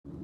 Well,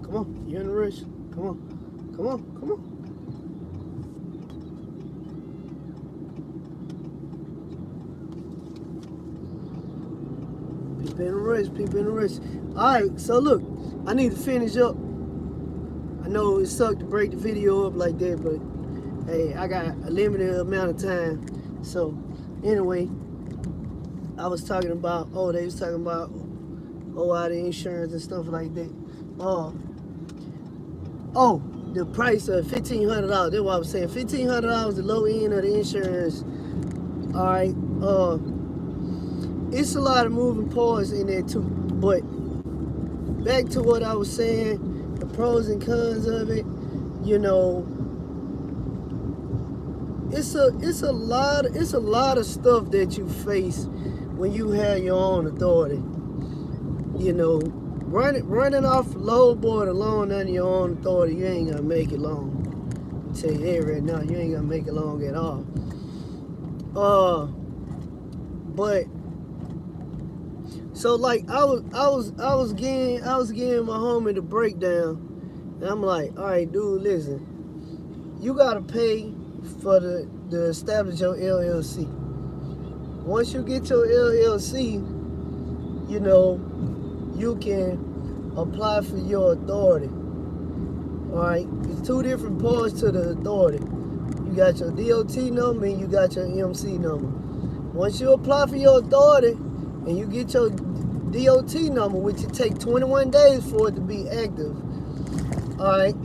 come on, you're in the rush. Come on, come on, come on. People in the rush, people in the rush. Alright, so look, I need to finish up. I know it sucked to break the video up like that, but hey, I got a limited amount of time. So, anyway, I was talking about, they was talking about, all the insurance and stuff like that. The price of $1,500. That's what I was saying. $1,500, the low end of the insurance. Alright, it's a lot of moving parts in there too. But back to what I was saying, the pros and cons of it, you know, it's a lot of stuff that you face when you have your own authority. You know, running off lowboard alone under your own authority, you ain't gonna make it long. I'll tell you that right now, you ain't gonna make it long at all. But so like I was getting my homie the breakdown, and I'm like, all right, dude, listen, you gotta pay for to establish your LLC. Once you get your LLC, you know, you can apply for your authority. Alright, it's two different parts to the authority. You got your DOT number and you got your MC number. Once you apply for your authority and you get your DOT number, which it takes 21 days for it to be active, alright,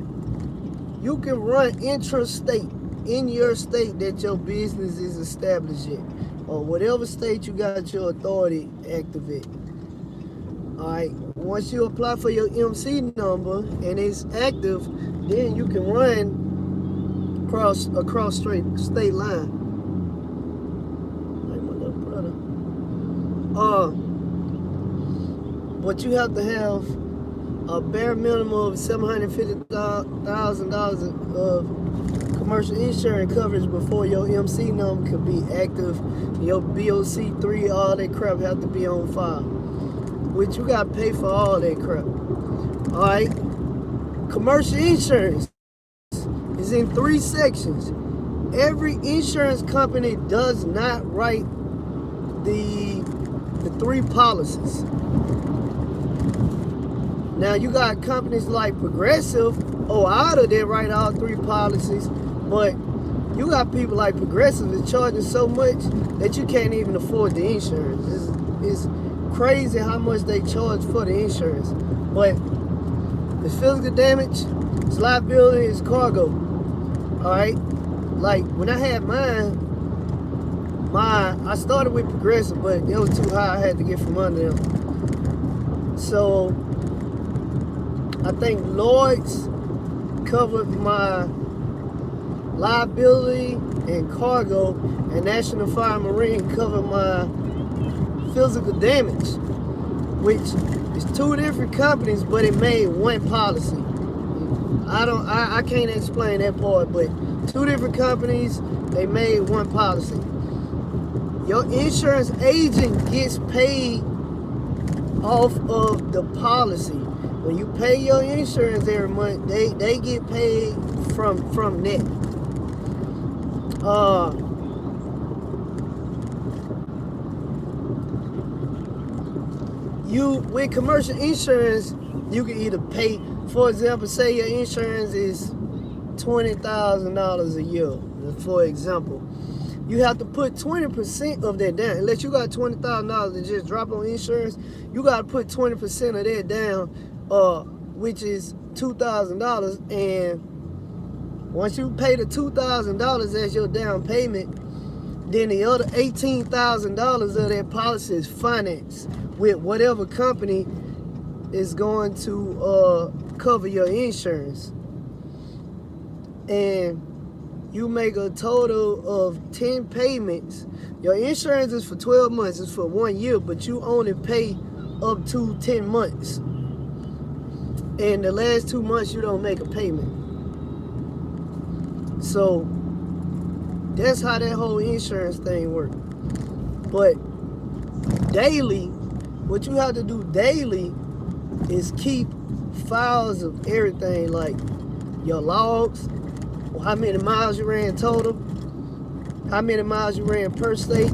you can run intrastate in your state that your business is established in, or whatever state you got your authority active in. Alright, once you apply for your MC number and it's active, then you can run across state line. Like my little brother. But you have to have a bare minimum of $750,000 of commercial insurance coverage before your MC number could be active. Your BOC3, all that crap have to be on file. Which you gotta pay for all that crap. Alright? Commercial insurance is in 3 sections. Every insurance company does not write the 3 policies. Now you got companies like Progressive or Audit that write all 3 policies, but you got people like Progressive that's charging so much that you can't even afford the insurance. It's crazy how much they charge for the insurance. But it's physical damage, it's liability, it's cargo. Alright? Like when I had mine, I started with Progressive, but it was too high, I had to get from under them. So I think Lloyd's covered my liability and cargo, and National Fire and Marine covered my physical damage, which is 2 different companies, but it made 1 policy. I can't explain that part, but 2 different companies, they made 1 policy. Your insurance agent gets paid off of the policy. When you pay your insurance every month, they get paid from that. With commercial insurance, you can either pay, for example, say your insurance is $20,000 a year, for example. You have to put 20% of that down. Unless you got $20,000 to just drop on insurance, you got to put 20% of that down, which is $2,000, and Once you pay the $2,000 as your down payment, then the other $18,000 of that policy is financed with whatever company is going to cover your insurance. And you make a total of 10 payments. Your insurance is for 12 months, it's for 1 year, but you only pay up to 10 months. And the last 2 months you don't make a payment. So that's how that whole insurance thing works. But daily, what you have to do daily is keep files of everything, like your logs, how many miles you ran total, how many miles you ran per state,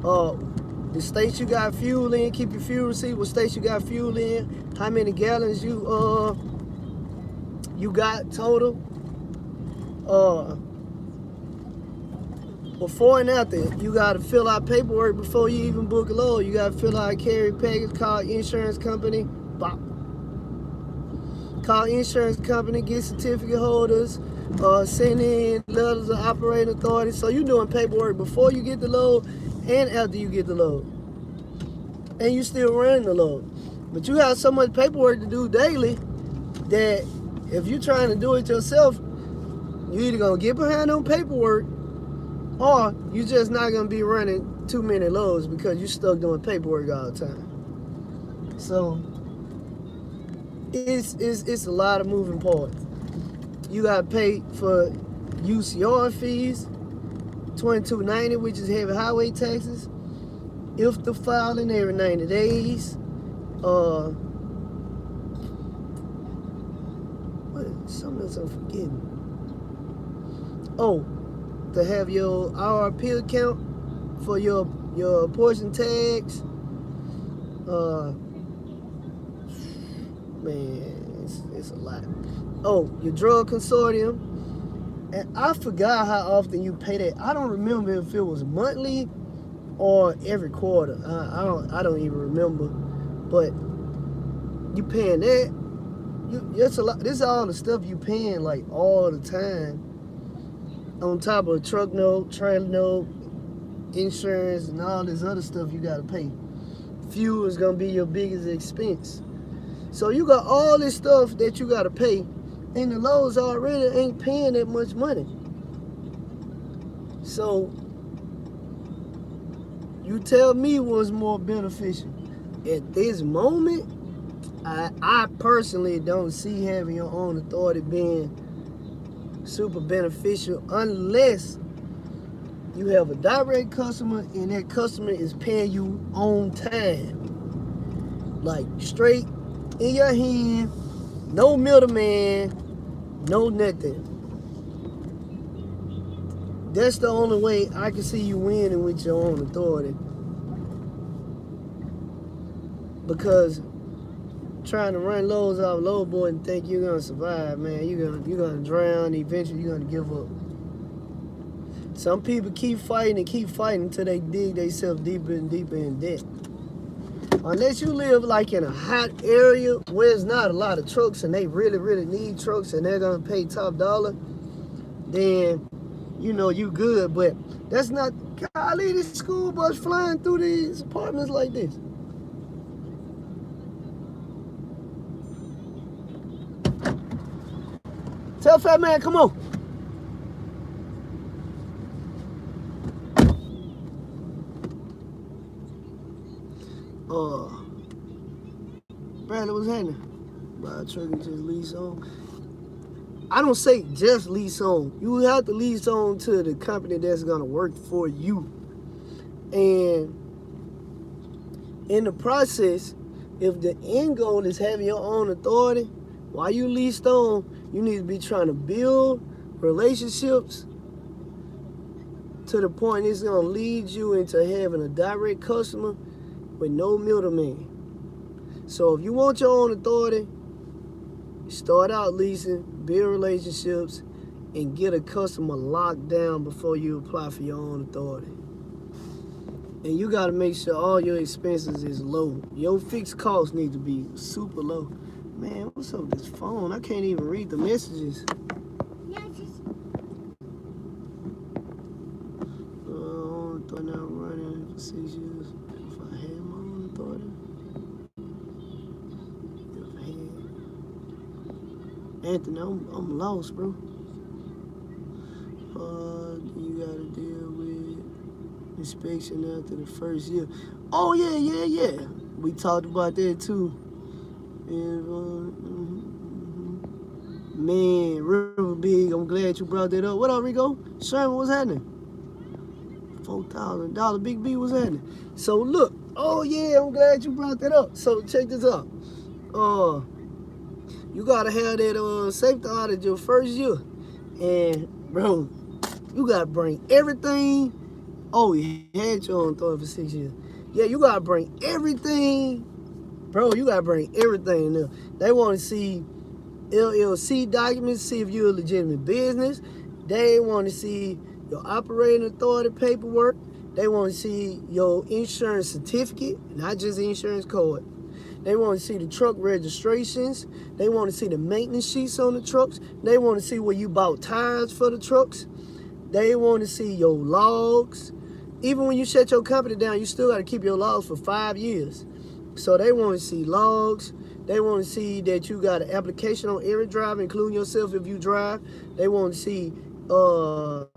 the states you got fuel in, keep your fuel receipt, what states you got fuel in, how many gallons you got total, before and after. You got to fill out paperwork before you even book a load. You got to fill out a carry package, call insurance company, bop. Call insurance company, get certificate holders, send in letters of operating authority. So you're doing paperwork before you get the load and after you get the load. And you still running the load. But you have so much paperwork to do daily that if you're trying to do it yourself, you're either going to get behind on paperwork or you're just not going to be running too many loads because you're stuck doing paperwork all the time. So it's a lot of moving parts. You got to pay for UCR fees, $22.90, which is heavy highway taxes, if the filing every 90 days. Something else I'm forgetting. Oh, to have your RRP account for your portion tags. Man, it's a lot. Oh, your drug consortium. And I forgot how often you pay that. I don't remember if it was monthly or every quarter. I don't even remember. But you paying that. That's a lot. This is all the stuff you paying like all the time. On top of a truck note, trailer note, insurance, and all this other stuff you gotta pay. Fuel is gonna be your biggest expense. So you got all this stuff that you gotta pay, and the loads already ain't paying that much money. So you tell me what's more beneficial. At this moment, I personally don't see having your own authority being super beneficial unless you have a direct customer and that customer is paying you on time. Like straight in your hand, no middleman, no nothing. That's the only way I can see you winning with your own authority. Because trying to run loads off load board and think you're gonna survive, man, you're gonna drown. Eventually, you're gonna give up. Some people keep fighting until they dig themselves deeper and deeper in debt. Unless you live like in a hot area where there's not a lot of trucks and they really, really need trucks and they're gonna pay top dollar, then you know you good. But that's not. Golly, this school bus flying through these apartments like this. Tell Fat Man, come on. Bradley, what's happening? Buy a truck and just lease on. I don't say just lease on. You have to lease on to the company that's gonna work for you. And in the process, if the end goal is having your own authority, while you leased on, you need to be trying to build relationships to the point it's going to lead you into having a direct customer with no middleman. So if you want your own authority, start out leasing, build relationships, and get a customer locked down before you apply for your own authority. And you got to make sure all your expenses is low. Your fixed costs need to be super low. Man, what's up with this phone? I can't even read the messages. Anthony, I'm lost, bro. You gotta deal with inspection after the first year. Oh yeah. We talked about that too. Man, River Big, I'm glad you brought that up. What up, Rico? Sherman, what's happening? $4,000. Big B, what's happening? So look, oh yeah, I'm glad you brought that up. So check this out. You gotta have that safety audit your first year. And bro, you gotta bring everything. Oh, you had your own authority for 6 years. Yeah, you gotta bring everything. Bro, you gotta bring everything there. They wanna see LLC documents, see if you're a legitimate business. They want to see your operating authority paperwork. They want to see your insurance certificate, not just the insurance card. They want to see the truck registrations. They want to see the maintenance sheets on the trucks. They want to see where you bought tires for the trucks. They want to see your logs. Even when you shut your company down, you still got to keep your logs for 5 years. So they want to see logs. They want to see that you got an application on every driver, including yourself if you drive. They want to see a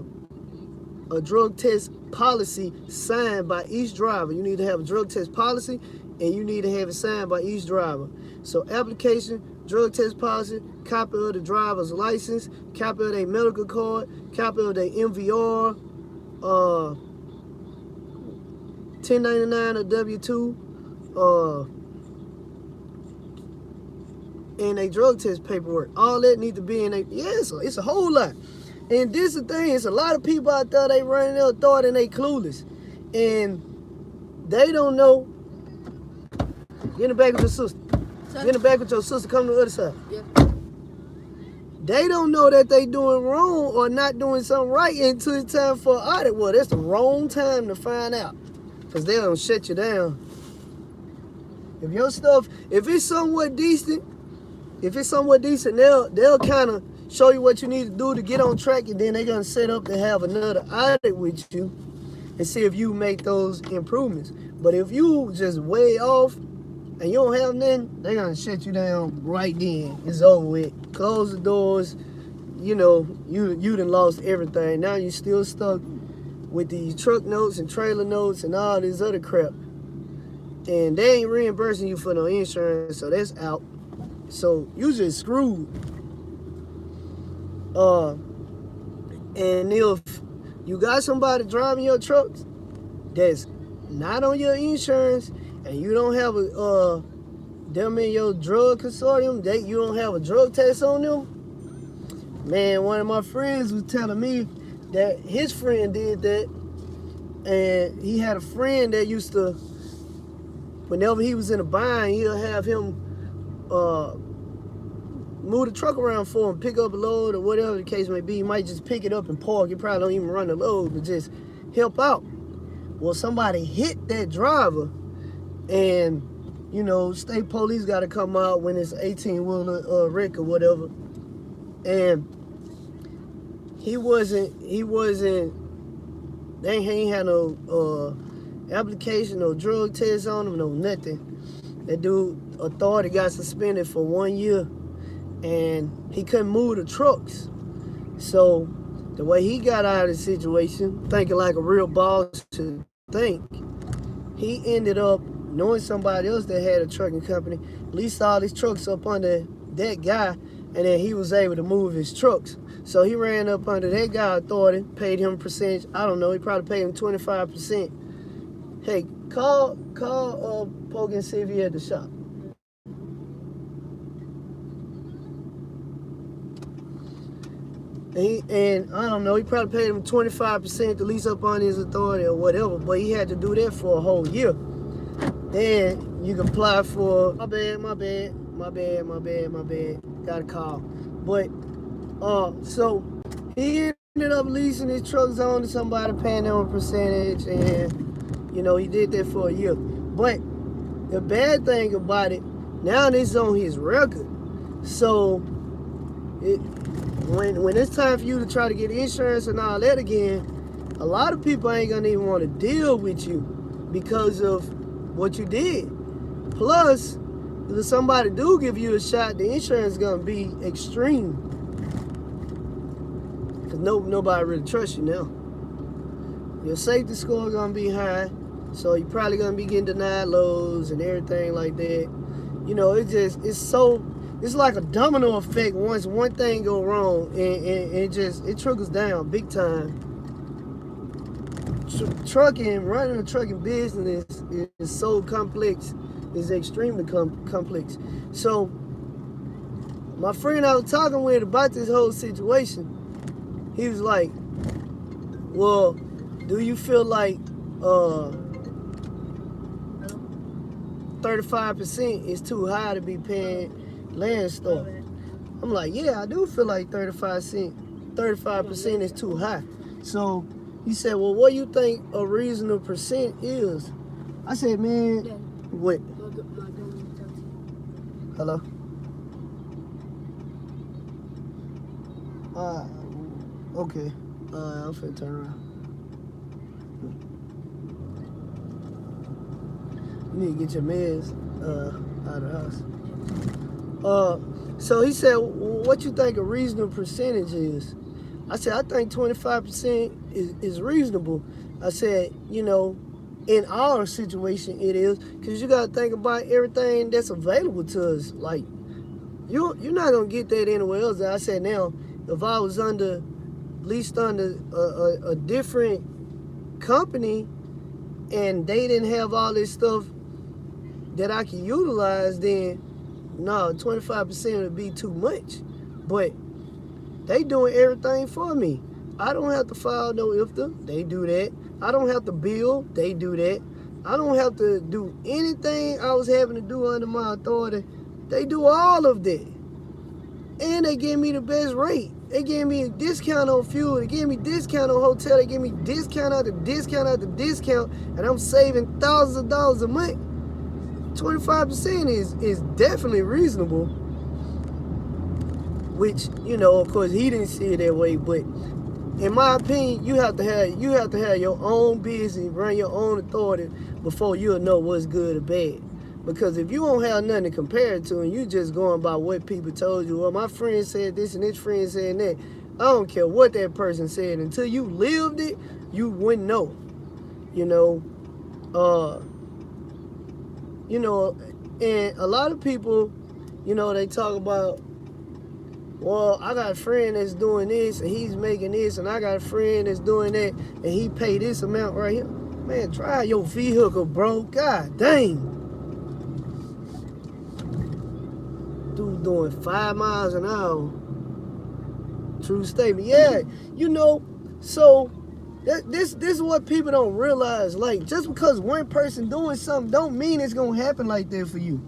drug test policy signed by each driver. You need to have a drug test policy, and you need to have it signed by each driver. So application, drug test policy, copy of the driver's license, copy of their medical card, copy of their MVR, 1099 or W-2, and a drug test paperwork. All that need to be in a, it's a whole lot. And this is the thing, it's a lot of people out there, they running their authority and they clueless. And they don't know. Get in the back with your sister. Get in the back with your sister, come to the other side. Yeah. They don't know that they doing wrong or not doing something right until it's time for an audit. Well, that's the wrong time to find out, because they're gonna shut you down. If your stuff, if it's somewhat decent, they'll kind of show you what you need to do to get on track, and then they're going to set up to have another audit with you and see if you make those improvements. But if you just way off and you don't have nothing, they're going to shut you down right then. It's over with. Close the doors. You know, you done lost everything. Now you still stuck with these truck notes and trailer notes and all this other crap. And they ain't reimbursing you for no insurance, so that's out. So you just screwed. And if you got somebody driving your trucks that's not on your insurance, and you don't have them in your drug consortium, you don't have a drug test on them, man, one of my friends was telling me that his friend did that, and he had a friend that used to, whenever he was in a bind, he'll have him move the truck around for him, pick up a load or whatever the case may be. He might just pick it up and park. You probably don't even run the load, but just help out. Well, somebody hit that driver, and you know, state police got to come out when it's 18-wheeler wreck or whatever. And he ain't had no application, no drug test on him, no nothing. That dude, authority, got suspended for 1 year, and he couldn't move the trucks. So the way he got out of the situation, thinking like a real boss should think, he ended up knowing somebody else that had a trucking company, leased all his trucks up under that guy, and then he was able to move his trucks. So he ran up under that guy authority, paid him a percentage. I don't know, he probably paid him 25%. Hey, call Poke and see if he at the shop. And I don't know, he probably paid him 25% to lease up on his authority or whatever, but he had to do that for a whole year. Then you can apply for, my bad, got a call. But, so he ended up leasing his trucks on to somebody, paying them a percentage, and, you know, he did that for a year. But the bad thing about it, now this is on his record. So, when it's time for you to try to get insurance and all that again, a lot of people ain't gonna even want to deal with you because of what you did. Plus, if somebody do give you a shot, the insurance is gonna be extreme. Cause nobody really trusts you now. Your safety score is gonna be high, so you're probably gonna be getting denied loads and everything like that. You know, it's like a domino effect. Once one thing go wrong, and it trickles down big time. Running a trucking business is so complex. It's extremely complex. So my friend I was talking with about this whole situation, he was like, well, do you feel like 35% is too high to be paying Landstar? I'm like, yeah, I do feel like 35% is too high. So he said, well, what do you think a reasonable percent is? I said, man, what? Hello? Okay. I'm finna turn around. You need to get your meds out of the house. So he said, well, what you think a reasonable percentage is? I said, I think 25% is reasonable. I said, you know, in our situation it is, because you got to think about everything that's available to us. Like, you're not going to get that anywhere else. I said, now, if I was leased under a different company and they didn't have all this stuff that I can utilize, then no, 25% would be too much. But they doing everything for me. I don't have to file no IFTA. They do that. I don't have to bill. They do that. I don't have to do anything I was having to do under my authority. They do all of that. And they give me the best rate. They gave me a discount on fuel. They gave me discount on hotel. They gave me discount after discount after discount. And I'm saving thousands of dollars a month. 25% is definitely reasonable. Which, you know, of course, he didn't see it that way. But in my opinion, you have to have your own business, run your own authority before you'll know what's good or bad. Because if you don't have nothing to compare it to and you just going by what people told you, well, my friend said this and this friend said that, I don't care what that person said. Until you lived it, you wouldn't know. You know, and a lot of people, you know, they talk about, well, I got a friend that's doing this and he's making this, and I got a friend that's doing that and he paid this amount right here. Man, try your vehicle, bro. God dang. Dude doing 5 miles an hour. True statement. Yeah, you know, so this is what people don't realize. Like, just because one person doing something don't mean it's gonna happen like that for you.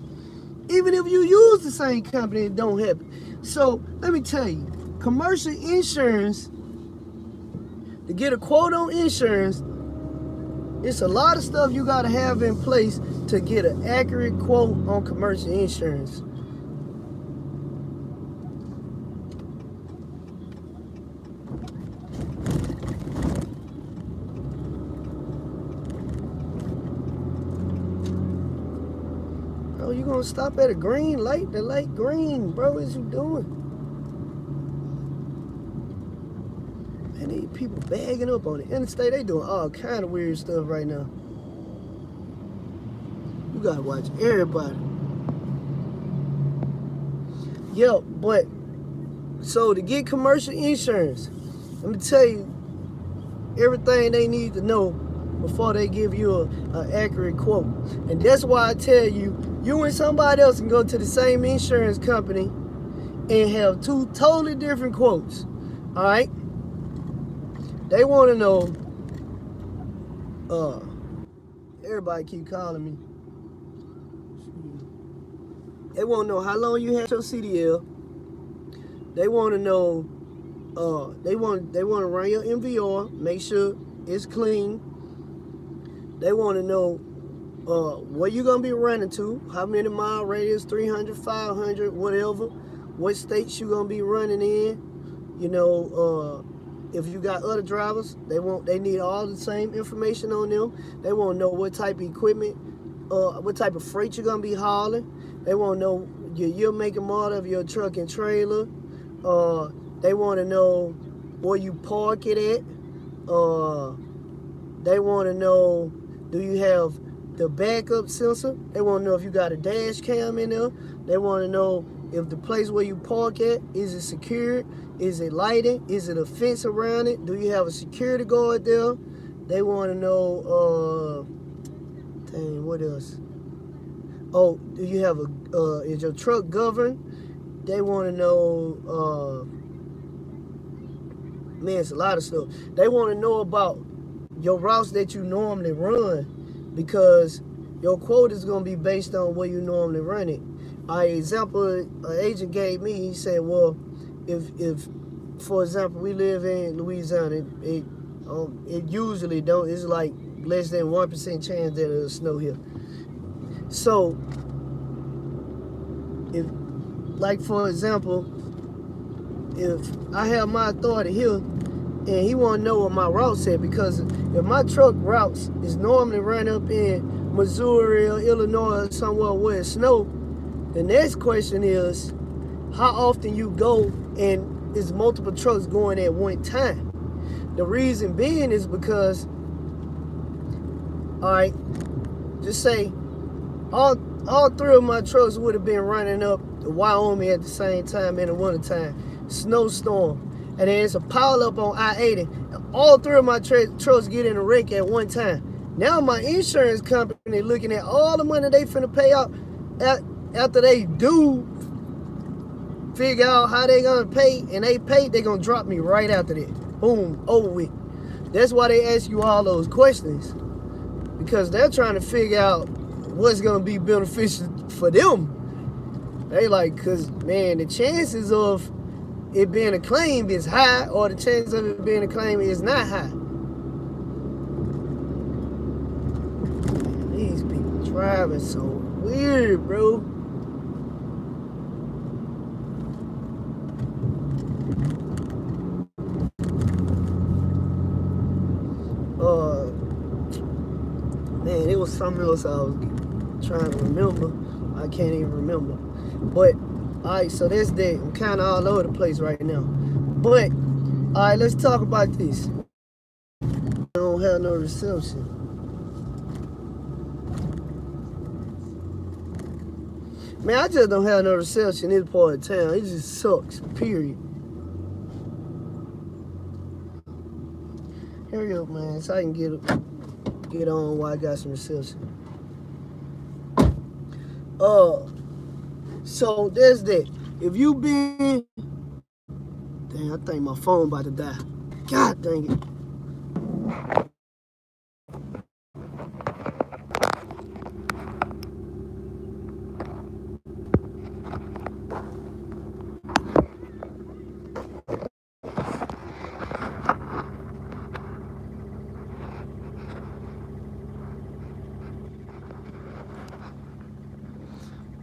Even if you use the same company, it don't happen. So let me tell you, commercial insurance, to get a quote on insurance, it's a lot of stuff you gotta have in place to get an accurate quote on commercial insurance. Oh, you gonna stop at a green light? The light green, bro. What is you doing? Man, these people bagging up on the interstate. They doing all kind of weird stuff right now. You gotta watch everybody. Yo, but so to get commercial insurance, let me tell you everything they need to know before they give you an accurate quote. And that's why I tell you, you and somebody else can go to the same insurance company and have two totally different quotes. All right? They want to know, everybody keep calling me. They want to know how long you had your CDL. They want to know, they want to run your MVR, make sure it's clean. They want to know where you're going to be running to, how many mile radius, 300, 500, whatever, what states you're going to be running in. You know, if you got other drivers, they need all the same information on them. They want to know what type of equipment what type of freight you're gonna be hauling. They want to know your year, make, and model of your truck and trailer. They want to know where you park it at. They want to know, do you have the backup sensor? They want to know if you got a dash cam in there. They want to know if the place where you park at, is it secured? Is it lighted? Is it a fence around it? Do you have a security guard there? They want to know, dang, what else? Oh, do you have is your truck governed? They want to know, man, it's a lot of stuff. They want to know about your routes that you normally run, because your quote is going to be based on where you normally run it. Example, an agent gave me, he said, well, if for example, we live in Louisiana, it usually don't, it's like less than 1% chance that it'll snow here. So, if, like for example, if I have my authority here, and he want to know what my route said, because if my truck routes is normally run up in Missouri or Illinois or somewhere where it's snow, the next question is, how often you go and is multiple trucks going at one time? The reason being is because, all right, just say all three of my trucks would have been running up to Wyoming at the same time in the wintertime, snowstorm, and then it's a pile up on I-80. All three of my trucks get in a wreck at one time. Now my insurance company looking at all the money they finna pay out after they do figure out how they gonna pay, and they pay, they gonna drop me right after that. Boom, over with. That's why they ask you all those questions, because they're trying to figure out what's gonna be beneficial for them. They like, cause man, the chances of it being a claim is high, or the chances of it being a claim is not high. Man, these people driving so weird, bro. Man, it was something else I was trying to remember. I can't even remember. But, alright, so that's that. I'm kind of all over the place right now. But, alright, let's talk about this. I don't have no reception. Man, I just don't have no reception in this part of town. It just sucks, period. Hurry up, man, so I can get on while I got some reception. So there's that. If you been, dang, I think my phone about to die. God dang it.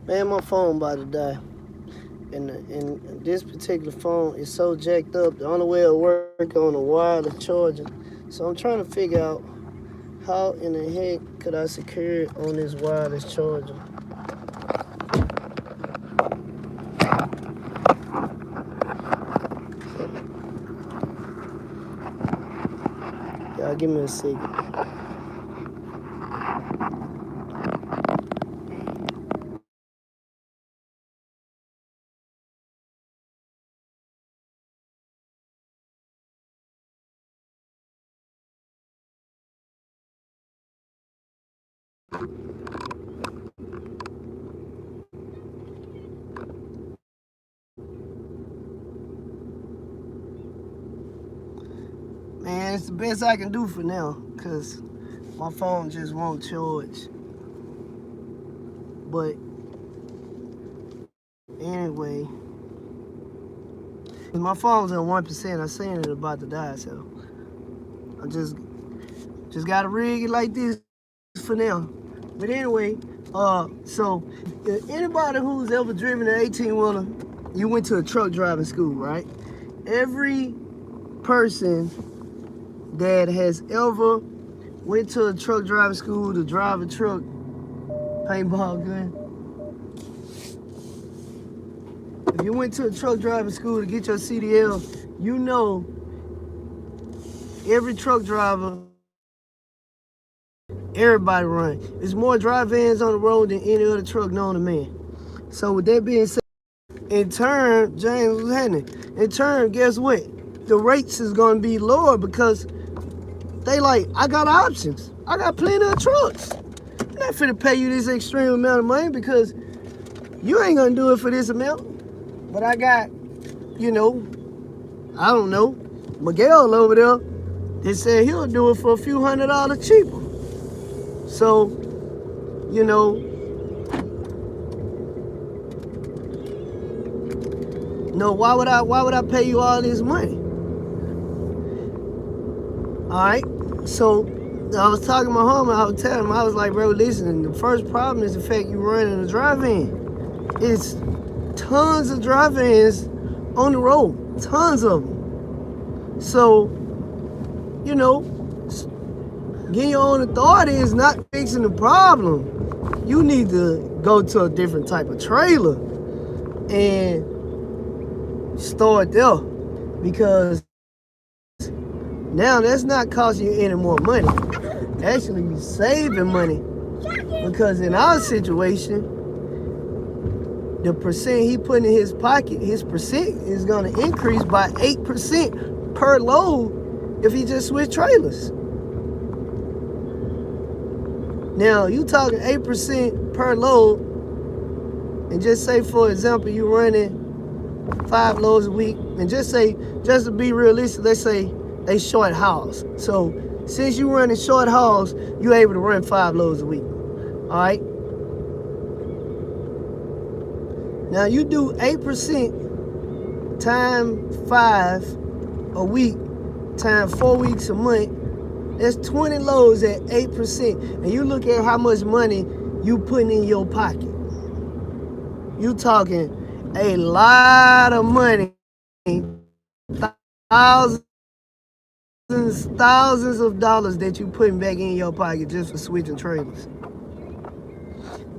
Man, my phone about to die. And this particular phone is so jacked up, the only way it'll work on a wireless charger. So I'm trying to figure out how in the heck could I secure it on this wireless charger. Y'all give me a second. Man, it's the best I can do for now, because my phone just won't charge. But anyway, my phone's at 1%. I seen it about to die, so I just gotta rig it like this for now. But anyway, so if anybody who's ever driven an 18-wheeler, you went to a truck driving school, right? Every person that has ever went to a truck driving school to drive a truck paintball gun. If you went to a truck driving school to get your CDL, you know every truck driver, everybody run. There's more dry vans on the road than any other truck known to man. So with that being said, in turn, James was happening. In turn, guess what? The rates is gonna be lower because they like, I got options. I got plenty of trucks. I'm not finna pay you this extreme amount of money because you ain't gonna do it for this amount. But I got, you know, I don't know, Miguel over there, they said he'll do it for a few $100s cheaper. So, you know, no, why would I pay you all this money? Alright, so I was talking to my homie, I was telling him, I was like, bro, listen, the first problem is the fact you running a dry van. It's tons of dry vans on the road, tons of them. So, you know, getting your own authority is not fixing the problem. You need to go to a different type of trailer and start there, because now that's not costing you any more money. Actually, you're saving money, because in our situation, the percent he put in his pocket, his percent is going to increase by 8% per load if he just switch trailers. Now, you talking 8% per load, and just say, for example, you running 5 loads a week, and just say, just to be realistic, let's say they short hauls. So, since you running short hauls, you're able to run 5 loads a week. All right? Now, you do 8% times 5 a week times 4 weeks a month. That's 20 loads at 8%. And you look at how much money you putting in your pocket. You talking a lot of money. Thousands of dollars that you putting back in your pocket just for switching trailers.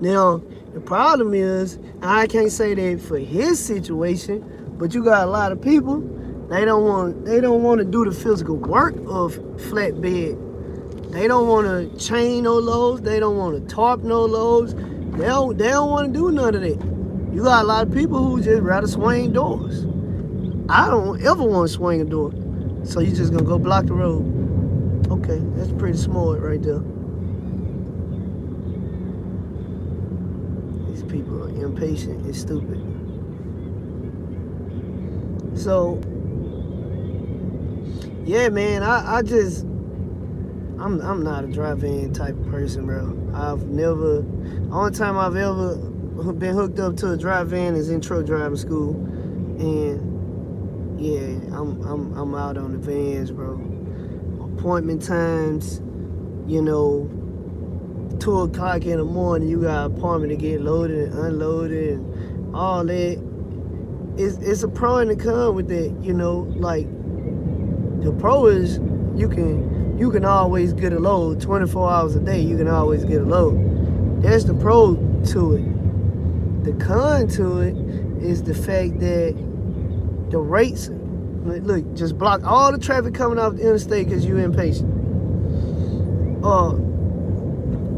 Now, the problem is, I can't say that for his situation, but you got a lot of people, they don't want to do the physical work of flatbed. They don't want to chain no loads. They don't want to tarp no loads. They don't want to do none of that. You got a lot of people who just rather swing doors. I don't ever want to swing a door. So you just gonna go block the road. Okay, that's pretty smart right there. These people are impatient and stupid. So, yeah, man, I'm not a dry van type of person, bro. The only time I've ever been hooked up to a dry van is in truck driving school. And yeah, I'm out on the vans, bro. Appointment times, you know, 2 o'clock in the morning, you got an appointment to get loaded and unloaded and all that. It's a pro and a con with that, you know. Like, the pro is you can always get a load 24 hours a day. You can always get a load. That's the pro to it. The con to it is the fact that the rates, look, just block all the traffic coming off the interstate because you're impatient.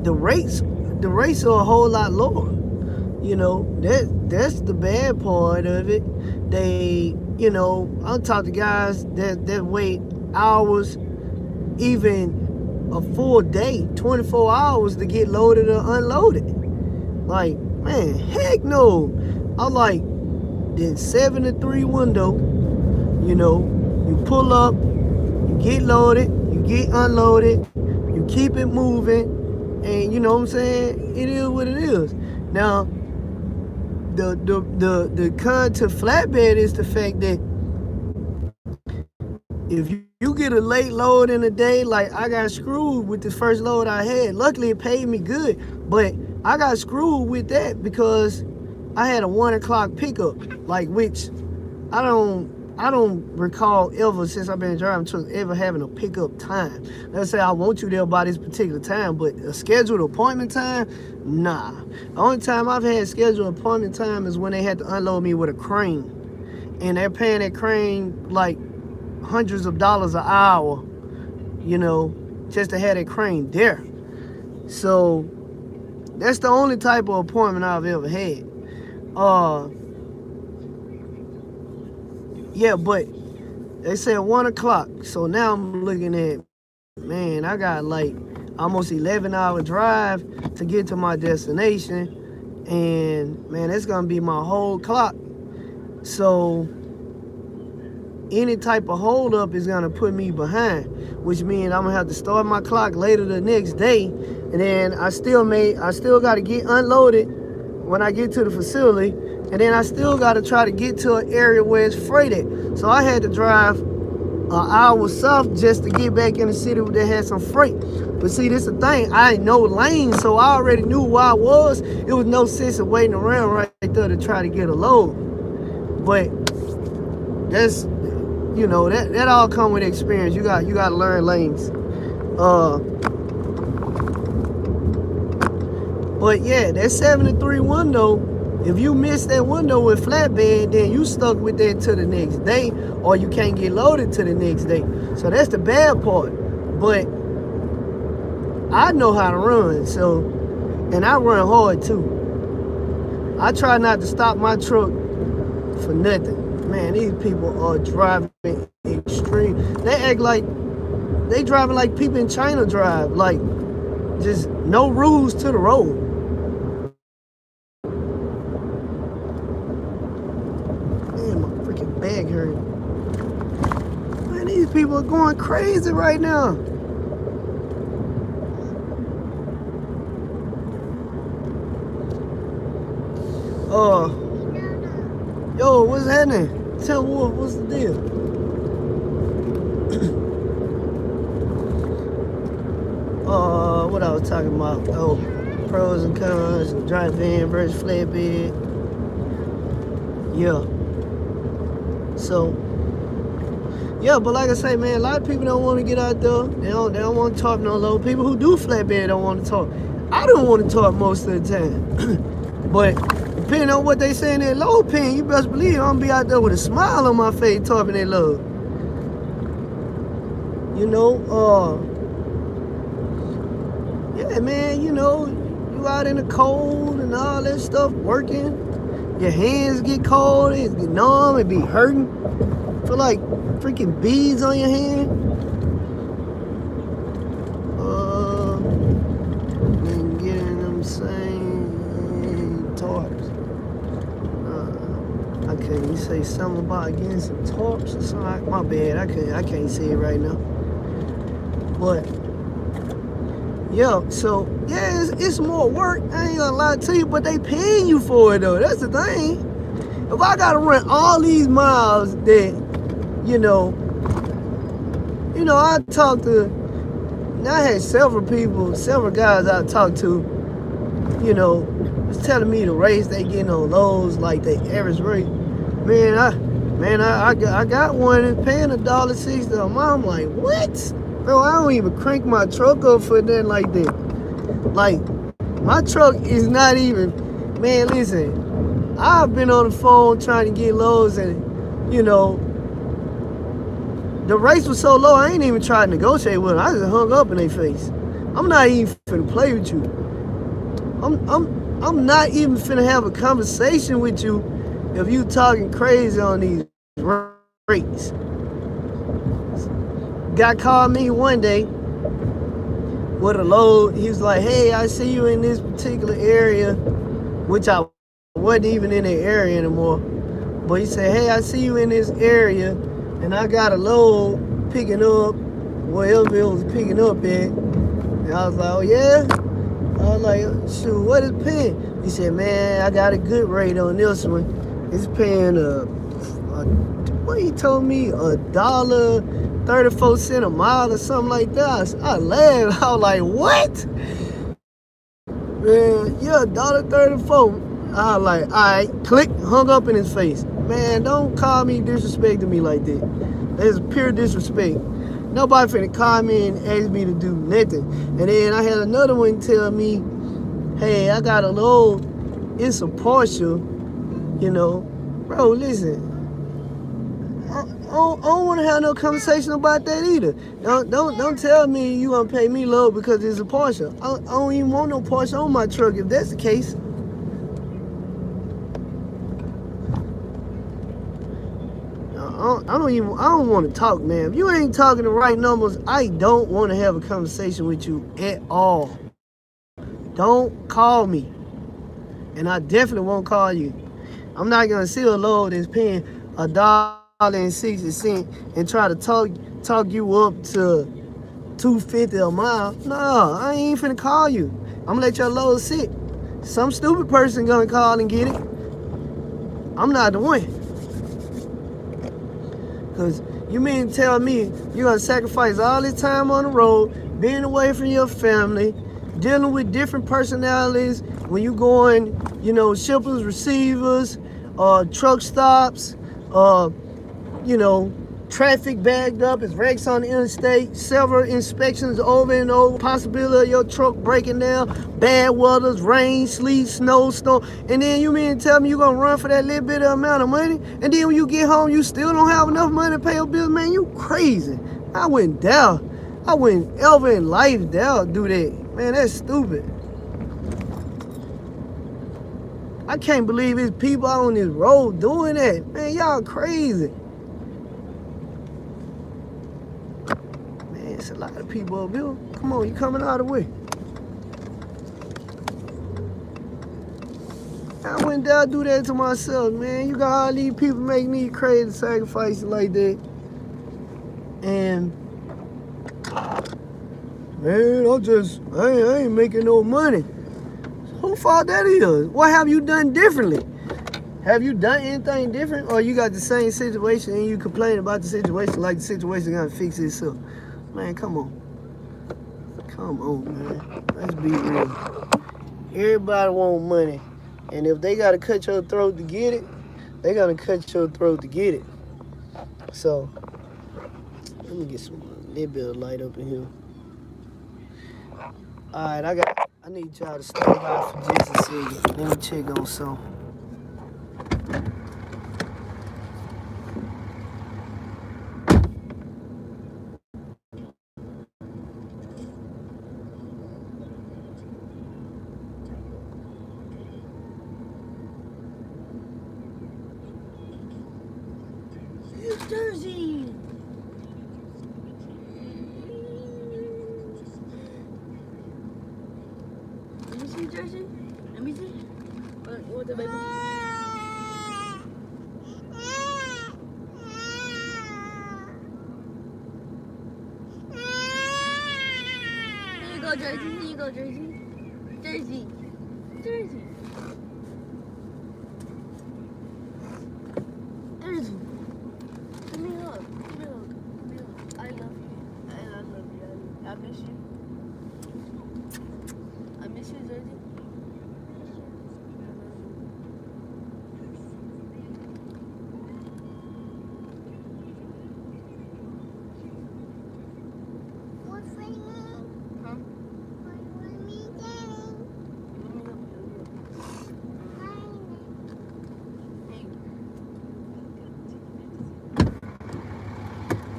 The rates are a whole lot lower. You know, that's the bad part of it. They, you know, I'll talk to guys that wait hours, even a full day, 24 hours to get loaded or unloaded. Like, man, heck no. I'm like, the 7 to 3 window, you know, you pull up, you get loaded, you get unloaded, you keep it moving, and you know what I'm saying? It is what it is. Now, the con to flatbed is the fact that if you get a late load in a day, like I got screwed with the first load I had. Luckily, it paid me good, but I got screwed with that because I had a 1 o'clock pickup, like, which I don't I don't recall ever since I've been driving trucks ever having a pickup time. Let's say I want you there by this particular time, but a scheduled appointment time, nah. The only time I've had scheduled appointment time is when they had to unload me with a crane, and they're paying that crane like hundreds of dollars an hour, you know, just to have that crane there. So that's the only type of appointment I've ever had. Yeah, but they said 1 o'clock. So now I'm looking at, man, I got like almost 11-hour drive to get to my destination. And man, it's gonna be my whole clock. So any type of holdup is gonna put me behind, which means I'm gonna have to start my clock later the next day. And then I still gotta get unloaded when I get to the facility. And then I still got to try to get to an area where it's freighted. So I had to drive an hour south just to get back in the city that had some freight. But see, this is the thing. I ain't no lane, so I already knew where I was. It was no sense of waiting around right there to try to get a load. But that's, you know, that all come with experience. You got to learn lanes. But yeah, that 73 window, if you miss that window with flatbed, then you stuck with that to the next day, or you can't get loaded to the next day. So that's the bad part. But I know how to run, so, and I run hard too. I try not to stop my truck for nothing. Man, these people are driving extreme. They act like they driving like people in China drive, like just no rules to the road. Bag hurt. Man, these people are going crazy right now. Yo, what's happening? Tell Wolf, what's the deal? What I was talking about? Oh, pros and cons, dry van versus flatbed. Yeah. So, yeah, but like I say, man, a lot of people don't want to get out there. They don't want to talk no low. People who do flatbed don't want to talk. I don't want to talk most of the time. But depending on what they say in that low pen, you best believe I'm going to be out there with a smile on my face talking that low. You know, yeah, man, you know, you out in the cold and all that stuff working. Your hands get cold, it get numb, it be hurting. Feel like freaking beads on your hand. And getting them same tarps. Okay, you say something about getting some tarps or something? My bad, I can't say it right now. But yeah, so yeah, it's more work. I ain't gonna lie to you, but they paying you for it though. That's the thing. If I gotta run all these miles, that you know, I talked to. I had several guys I talked to. You know, was telling me the rates they getting on lows, like the average rate. Man, I got one that's paying $1.60 a month. I'm like, what? Bro, I don't even crank my truck up for nothing like that. Like, my truck is not even, man, listen, I've been on the phone trying to get loads and, you know, the rates were so low, I ain't even tried to negotiate with them. I just hung up in their face. I'm not even finna play with you. I'm not even finna have a conversation with you if you talking crazy on these rates. Guy called me one day with a load. He was like, hey, I see you in this particular area, which I wasn't even in the area anymore. But he said, hey, I see you in this area, and I got a load picking up wherever it was picking up at. And I was like, oh, yeah? I was like, shoot, what is paying? He said, man, I got a good rate on this one. It's paying, what he told me, $1.34 a mile or something like that. I laughed. I was like, what? Man, yeah, $1.34. I was like, all right, click, hung up in his face. man, don't call me disrespecting me like that. That's pure disrespect. Nobody finna call me and ask me to do nothing. And then I had another one tell me, hey, I got a load, it's a Porsche, you know. Bro, listen, I don't want to have no conversation about that either. Don't tell me you gonna pay me low because it's a Porsche. I don't even want no Porsche on my truck if that's the case. I don't want to talk, man. If you ain't talking the right numbers, I don't want to have a conversation with you at all. Don't call me. And I definitely won't call you. I'm not gonna see a load that's paying $1.60 and try to talk you up to $2.50 a mile. No, I ain't finna call you. I'm gonna let your load sit. Some stupid person gonna call and get it. I'm not the one. Cause you mean to tell me you're gonna sacrifice all this time on the road, being away from your family, dealing with different personalities when you going, you know, shippers, receivers, truck stops, you know, traffic bagged up, it's wrecks on the interstate, several inspections over and over, possibility of your truck breaking down, bad weathers, rain, sleet, snow, storm, and then you mean to tell me you're gonna run for that little bit of amount of money, and then when you get home you still don't have enough money to pay your bills? Man, you crazy. I wouldn't ever in life dare do that. Man, that's stupid. I can't believe there's people out on this road doing that. Man, y'all crazy. Man, it's a lot of people up here. Come on, you coming out of the way. I wouldn't dare do that to myself, man. You got all these people making these crazy sacrifices like that. And, man, I ain't making no money. Who fault that is? What have you done differently? Have you done anything different, or you got the same situation and you complain about the situation like the situation gonna fix itself? Man, come on. Come on, man. Let's be real. Everybody want money. And if they gotta cut your throat to get it, they gonna cut your throat to get it. So, let me get some little bit of light up in here. Alright, I need y'all to stay by for just a second. Let me check on something. It's Jersey. Let me see Jersey. Let me see. What the baby? Here you go, Jersey. Here you go, Jersey. Jersey. Jersey. Jersey. Give me a hug. Give me a hug. Give me a hug. I love you. I love you. I miss you. I miss you, Jersey.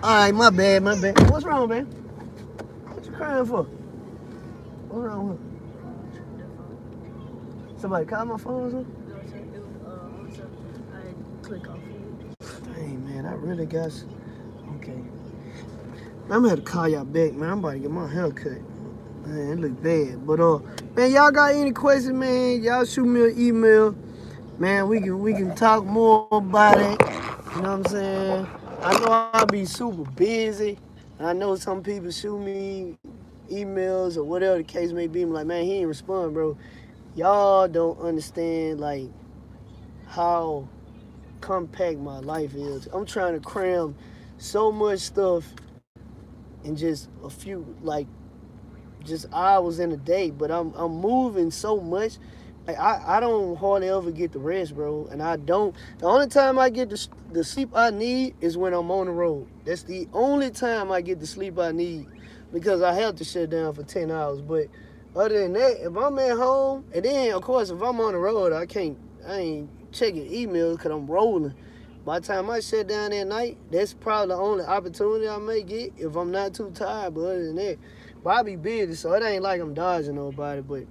Alright, my bad. What's wrong, man? What you crying for? What's wrong with her? Somebody called my phone or something? No, sir. I click off it. Dang, man, I really got you. Okay. Man, I'm gonna have to call y'all back, man. I'm about to get my hair cut. Man, it look bad. But man, y'all got any questions, man? Y'all shoot me an email. Man, we can talk more about it. You know what I'm saying? I know I'll be super busy. I know some people shoot me emails or whatever the case may be. I'm like, man, he ain't respond, bro. Y'all don't understand, like, how compact my life is. I'm trying to cram so much stuff in just a few, like, just hours in a day. But I'm moving so much. I don't hardly ever get the rest, bro. And I don't. The only time I get the sleep I need is when I'm on the road. That's the only time I get the sleep I need because I have to shut down for 10 hours. But other than that, if I'm at home, and then, of course, if I'm on the road, I ain't checking emails because I'm rolling. By the time I shut down at night, that's probably the only opportunity I may get if I'm not too tired. But other than that, but I be busy, so it ain't like I'm dodging nobody. But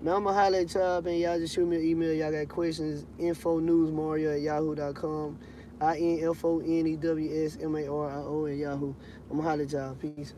now I'm going to holler at y'all, man. Y'all just shoot me an email. Y'all got questions, infonewsmario@yahoo.com. INFONEWSMARIO at Yahoo. I'm going to holler at y'all. Peace.